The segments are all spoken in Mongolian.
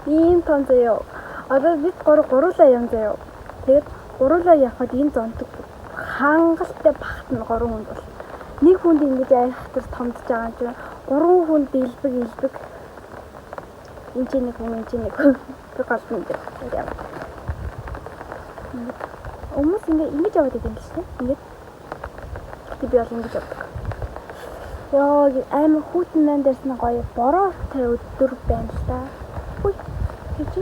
Ийм том заяа. Одоо бид гурлаа юм заяа. Тэгээд гурлаа явхад энэ зонтог хангалттай багт нь 3 хүнд бол нэг хүнд ингэж айхтар томдож байгаа юм чинь 3 хүнд илбэг энэ чинь нэг хүн голдно гэдэг. Өмнөс ингэж яваад байдаг юм шүү. Ингэж би бол ингэж явдаг. Яа амар хүүтэн нан дээрс нь гоё бороо өдөр байна л да. Үй чи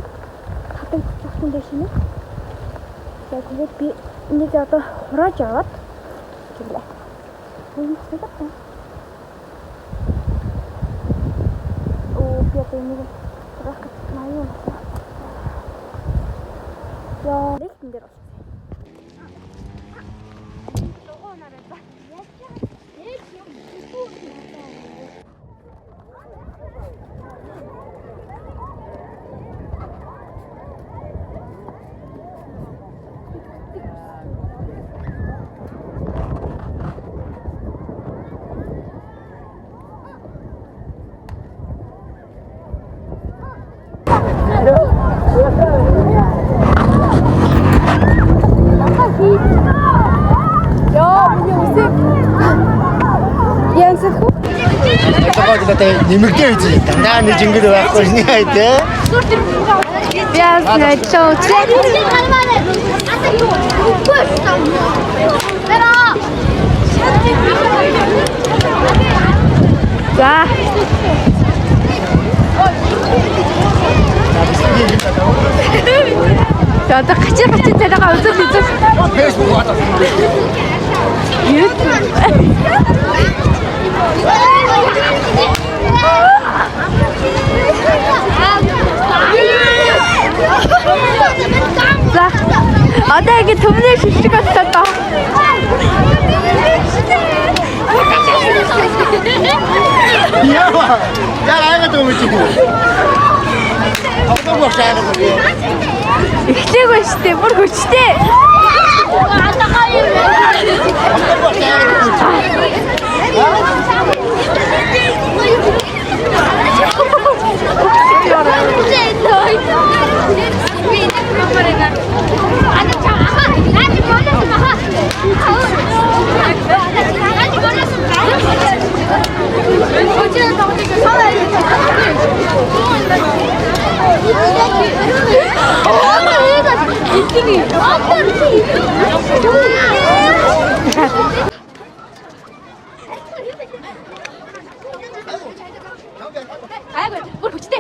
хатан цогцсон дээр шинэ. Тэгээд би энийг одоо хурааж аваад гэлээ. Үгүй ээ. Оо би одоо энийг хураах гэж маяг. Яа дэлгэн дээр болсон. Нэмэгдээ үгүй. Дандаа нэг жингэр байхгүй нэ тэ. Яас начоо. За. За одоо гачир царайгаа үзэл үзэл. Facebook одоо. За. Одоо ингэ төмний шишиг болчиход байна. Яа. Яагаад өмчигөө. Автобус шаарах үү? Эхлэегүй штэ, бүр хүчтэй. 아이고, 뭘 붙이대?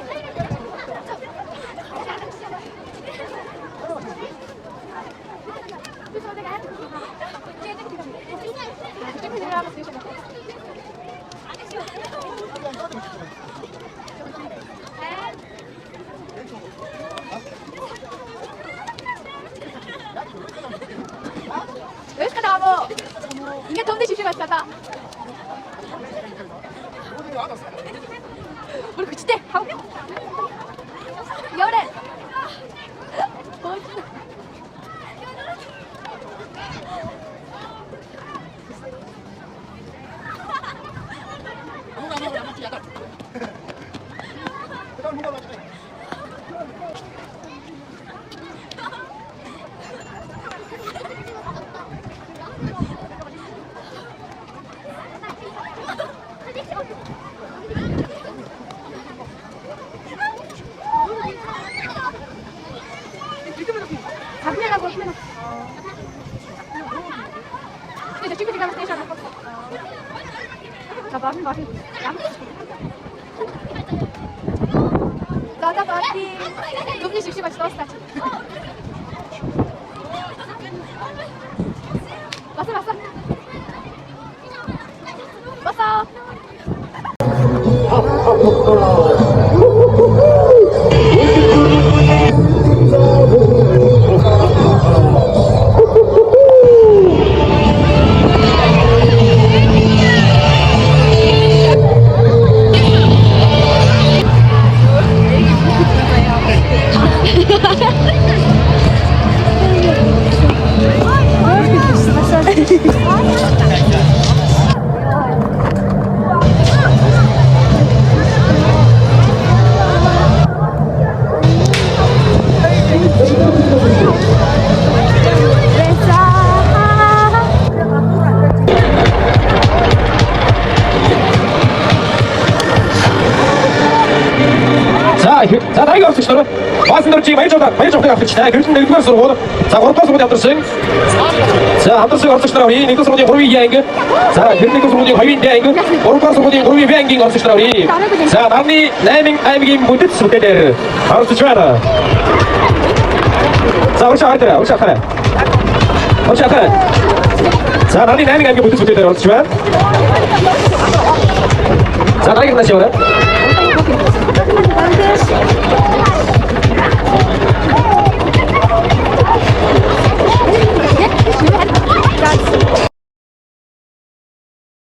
여기까지 가고 이게 동네 집시가 있었다. 우리 그치 때 하고 열애 잡내라고 하면 근데 친구들 가면 스테이션 자 마신 나다 마시 굽니 식시가 지났다 왔어 자, 나이가 없으시더라. 말씀드렸지, 많이 좀 갑시다. 결승대 누가 서로 자, 오른쪽 소문이 앞들승. 자, 앞들승 없으시더라. 우리 닉도 소문이 호루이 이야잉. 자, 결승대 소문이 화유인 이야잉. 오른쪽 소문이 호루이 비행ging 없으시더라. 우리. 자, 남니 내밍 아이밍 무듯 수대들. 바로 수치하나. 자, 우리 시작하라. 우리 시작하라. 우리 시작하라. 자, 남니 내밍 아이밍 무듯 수대들. 바로 수치하. 자, 나이가 끝나시오라.